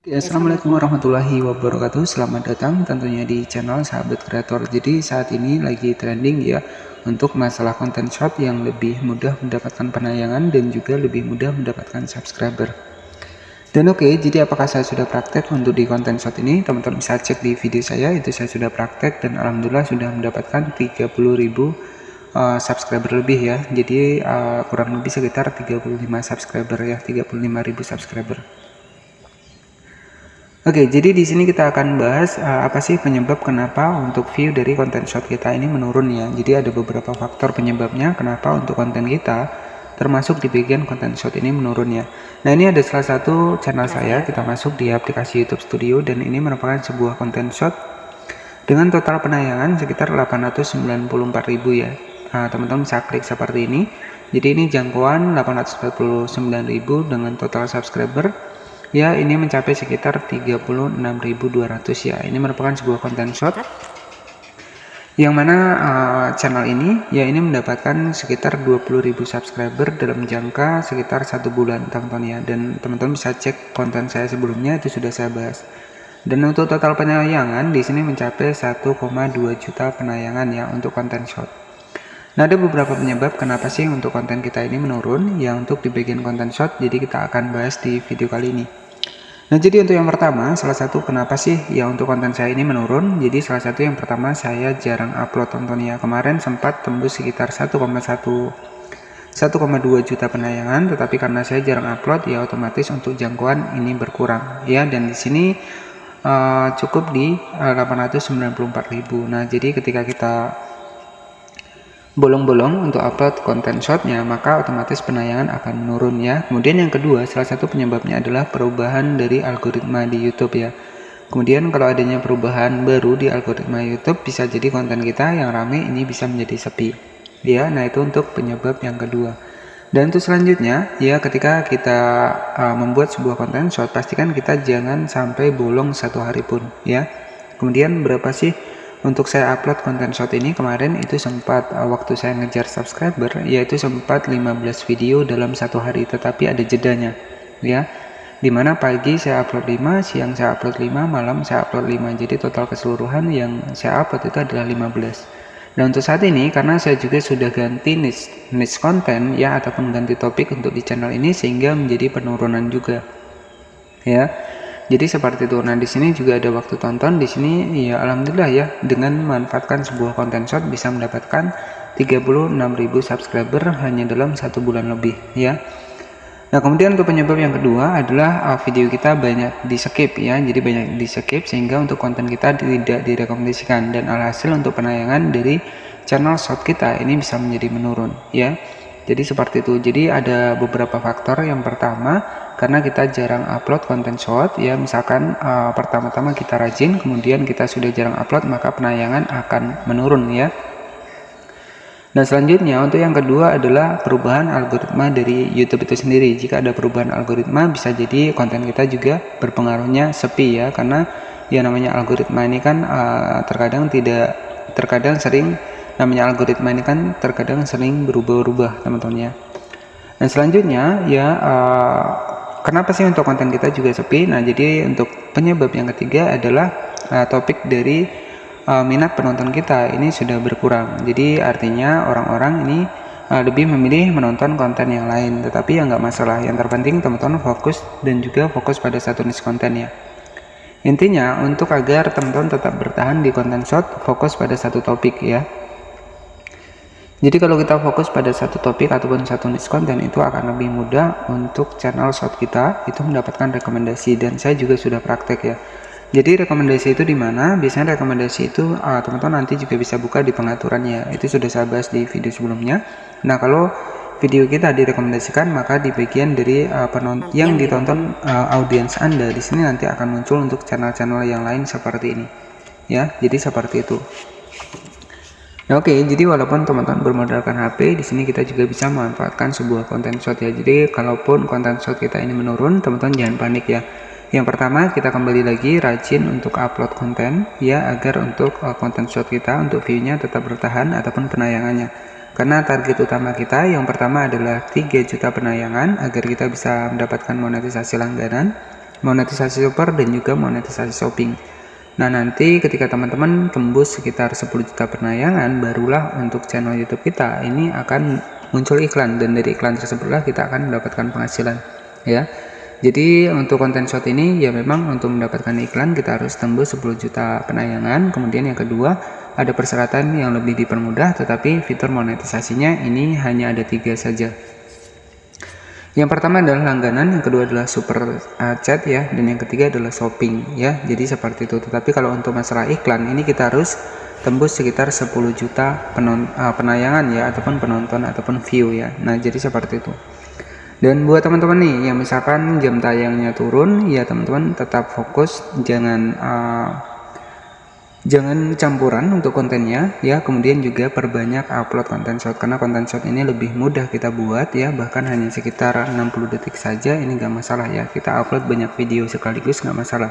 Oke, Assalamualaikum warahmatullahi wabarakatuh. Selamat datang tentunya di channel Sahabat Kreator. Jadi saat ini lagi trending ya untuk masalah konten short yang lebih mudah mendapatkan penayangan dan juga lebih mudah mendapatkan subscriber. Dan oke, jadi apakah saya sudah praktek untuk di konten short ini? Teman-teman bisa cek di video saya, itu saya sudah praktek dan alhamdulillah sudah mendapatkan 30.000 subscriber lebih ya. Jadi kurang lebih sekitar 35 subscriber ya, 35.000 subscriber. Oke, jadi di sini kita akan bahas apa sih penyebab kenapa untuk view dari konten short kita ini menurun ya. Jadi ada beberapa faktor penyebabnya kenapa untuk konten kita termasuk di bagian konten short ini menurun ya. Nah, ini ada salah satu channel saya, kita masuk di aplikasi YouTube Studio dan ini merupakan sebuah konten short dengan total penayangan sekitar 894.000 ya. Nah, teman-teman bisa klik seperti ini. Jadi ini jangkauan 849.000 dengan total subscriber ya, ini mencapai sekitar 36.200 ya. Ini merupakan sebuah konten short yang mana channel ini ya ini mendapatkan sekitar 20.000 subscriber dalam jangka sekitar 1 bulan teman-teman ya. Dan teman-teman bisa cek konten saya sebelumnya, itu sudah saya bahas. Dan untuk total penayangan di sini mencapai 1,2 juta penayangan ya untuk konten short. Nah, ada beberapa penyebab kenapa sih untuk konten kita ini menurun ya untuk di bagian konten short. Jadi kita akan bahas di video kali ini. Nah, jadi untuk yang pertama, salah satu kenapa sih ya untuk konten saya ini menurun. Jadi salah satu yang pertama, saya jarang upload tonton ya. Kemarin sempat tembus sekitar 1,2 juta penayangan, tetapi karena saya jarang upload ya otomatis untuk jangkauan ini berkurang ya. Dan di sini cukup di 894.000. Nah, jadi ketika kita bolong-bolong untuk upload konten shortnya, maka otomatis penayangan akan menurun ya. Kemudian yang kedua, salah satu penyebabnya adalah perubahan dari algoritma di YouTube ya. Kemudian kalau adanya perubahan baru di algoritma YouTube, bisa jadi konten kita yang rame ini bisa menjadi sepi ya. Nah, itu untuk penyebab yang kedua. Dan untuk selanjutnya ya, ketika kita membuat sebuah konten short, pastikan kita jangan sampai bolong satu hari pun ya. Kemudian berapa sih untuk saya upload konten short ini kemarin itu sempat waktu saya ngejar subscriber yaitu sempat 15 video dalam satu hari, tetapi ada jedanya ya, dimana pagi saya upload 5, siang saya upload 5, malam saya upload 5. Jadi total keseluruhan yang saya upload itu adalah 15. Dan untuk saat ini karena saya juga sudah ganti niche konten ya, ataupun ganti topik untuk di channel ini, sehingga menjadi penurunan juga ya. Jadi seperti itu. Nah, di sini juga ada waktu tonton. Di sini ya alhamdulillah ya, dengan memanfaatkan sebuah konten short bisa mendapatkan 36.000 subscriber hanya dalam 1 bulan lebih ya. Nah, kemudian untuk penyebab yang kedua adalah video kita banyak di skip ya. Jadi banyak di skip sehingga untuk konten kita tidak direkomendasikan, dan alhasil untuk penayangan dari channel short kita ini bisa menjadi menurun ya. Jadi seperti itu. Jadi ada beberapa faktor. Yang pertama, karena kita jarang upload konten short ya, misalkan pertama-tama kita rajin, kemudian kita sudah jarang upload, maka penayangan akan menurun ya. Dan selanjutnya untuk yang kedua adalah perubahan algoritma dari YouTube itu sendiri. Jika ada perubahan algoritma, bisa jadi konten kita juga berpengaruhnya sepi ya, karena ya namanya algoritma ini kan terkadang sering berubah-ubah teman-teman ya. Dan selanjutnya ya kenapa sih untuk konten kita juga sepi? Nah, jadi untuk penyebab yang ketiga adalah topik dari minat penonton kita ini sudah berkurang. Jadi artinya orang-orang ini lebih memilih menonton konten yang lain. Tetapi ya nggak masalah, yang terpenting teman-teman fokus dan juga fokus pada satu niche konten ya. Intinya untuk agar teman-teman tetap bertahan di konten short, fokus pada satu topik ya. Jadi kalau kita fokus pada satu topik ataupun satu niche konten, itu akan lebih mudah untuk channel short kita itu mendapatkan rekomendasi. Dan saya juga sudah praktek ya. Jadi rekomendasi itu di mana? Biasanya rekomendasi itu teman-teman nanti juga bisa buka di pengaturannya. Itu sudah saya bahas di video sebelumnya. Nah, kalau video kita direkomendasikan, maka di bagian dari yang ditonton audiens Anda di sini nanti akan muncul untuk channel-channel yang lain seperti ini. Ya, jadi seperti itu. Nah, oke, jadi walaupun teman-teman bermodalkan HP, di sini kita juga bisa memanfaatkan sebuah konten short ya. Jadi kalaupun konten short kita ini menurun, teman-teman jangan panik ya. Yang pertama, kita kembali lagi rajin untuk upload konten ya, agar untuk konten short kita untuk view-nya tetap bertahan ataupun penayangannya. Karena target utama kita yang pertama adalah 3 juta penayangan agar kita bisa mendapatkan monetisasi langganan. monetisasi super dan juga monetisasi shopping. Nah, nanti ketika teman-teman tembus sekitar 10 juta penayangan, barulah untuk channel YouTube kita ini akan muncul iklan, dan dari iklan tersebutlah kita akan mendapatkan penghasilan, ya. Jadi untuk konten short ini ya memang untuk mendapatkan iklan kita harus tembus 10 juta penayangan. Kemudian yang kedua, ada persyaratan yang lebih dipermudah, tetapi fitur monetisasinya ini hanya ada 3 saja. Yang pertama adalah langganan, yang kedua adalah super chat ya, dan yang ketiga adalah shopping ya. Jadi seperti itu. Tetapi kalau untuk masalah iklan ini kita harus tembus sekitar 10 juta penayangan ya, ataupun penonton ataupun view ya. Nah, jadi seperti itu. Dan buat teman-teman nih yang misalkan jam tayangnya turun, ya teman-teman tetap fokus, jangan campuran untuk kontennya ya. Kemudian juga perbanyak upload konten short, karena konten short ini lebih mudah kita buat ya, bahkan hanya sekitar 60 detik saja, ini gak masalah ya. Kita upload banyak video sekaligus gak masalah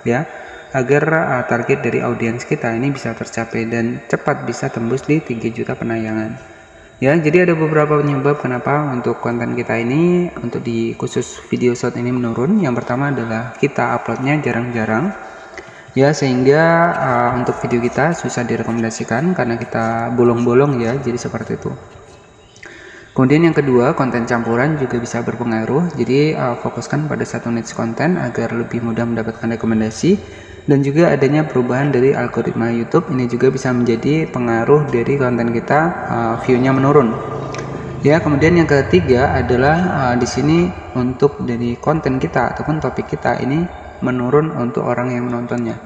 ya, agar target dari audiens kita ini bisa tercapai dan cepat bisa tembus di 3 juta penayangan ya. Jadi ada beberapa penyebab kenapa untuk konten kita ini, untuk di khusus video short ini menurun. Yang pertama adalah kita uploadnya jarang-jarang ya, sehingga untuk video kita susah direkomendasikan karena kita bolong-bolong ya, jadi seperti itu. Kemudian yang kedua, konten campuran juga bisa berpengaruh. Jadi fokuskan pada satu niche konten agar lebih mudah mendapatkan rekomendasi, dan juga adanya perubahan dari algoritma YouTube ini juga bisa menjadi pengaruh dari konten kita view-nya menurun. Ya, kemudian yang ketiga adalah di sini untuk dari konten kita ataupun topik kita ini menurun untuk orang yang menontonnya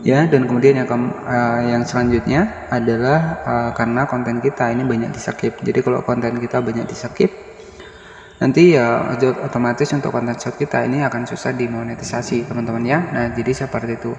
ya. Dan kemudian yang selanjutnya adalah karena konten kita ini banyak di-skip. Jadi kalau konten kita banyak di-skip, nanti ya otomatis untuk konten short kita ini akan susah dimonetisasi teman-teman ya. Nah, jadi seperti itu.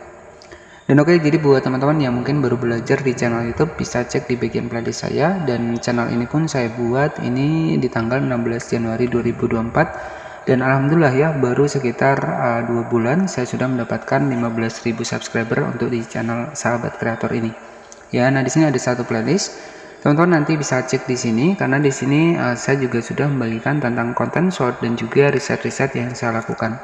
Dan oke, jadi buat teman-teman yang mungkin baru belajar di channel YouTube, bisa cek di bagian playlist saya. Dan channel ini pun saya buat ini di tanggal 16 Januari 2024. Dan alhamdulillah ya, baru sekitar 2 bulan saya sudah mendapatkan 15.000 subscriber untuk di channel Sahabat Kreator ini. Ya, nah di sini ada satu playlist. Teman-teman nanti bisa cek di sini, karena di sini saya juga sudah membagikan tentang konten short dan juga riset-riset yang saya lakukan.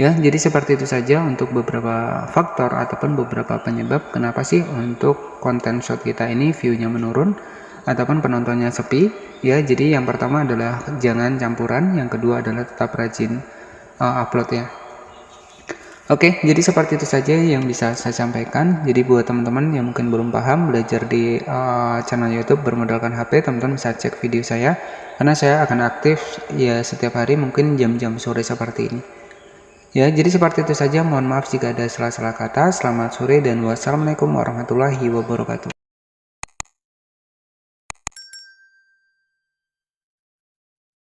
Ya, jadi seperti itu saja untuk beberapa faktor ataupun beberapa penyebab kenapa sih untuk konten short kita ini view-nya menurun ataupun penontonnya sepi. Ya, jadi yang pertama adalah jangan campuran, yang kedua adalah tetap rajin upload ya. Oke, jadi seperti itu saja yang bisa saya sampaikan. Jadi buat teman-teman yang mungkin belum paham belajar di channel YouTube bermodalkan HP, teman-teman bisa cek video saya, karena saya akan aktif ya setiap hari, mungkin jam-jam sore seperti ini. Ya, jadi seperti itu saja. Mohon maaf jika ada salah-salah kata. Selamat sore dan wassalamualaikum warahmatullahi wabarakatuh.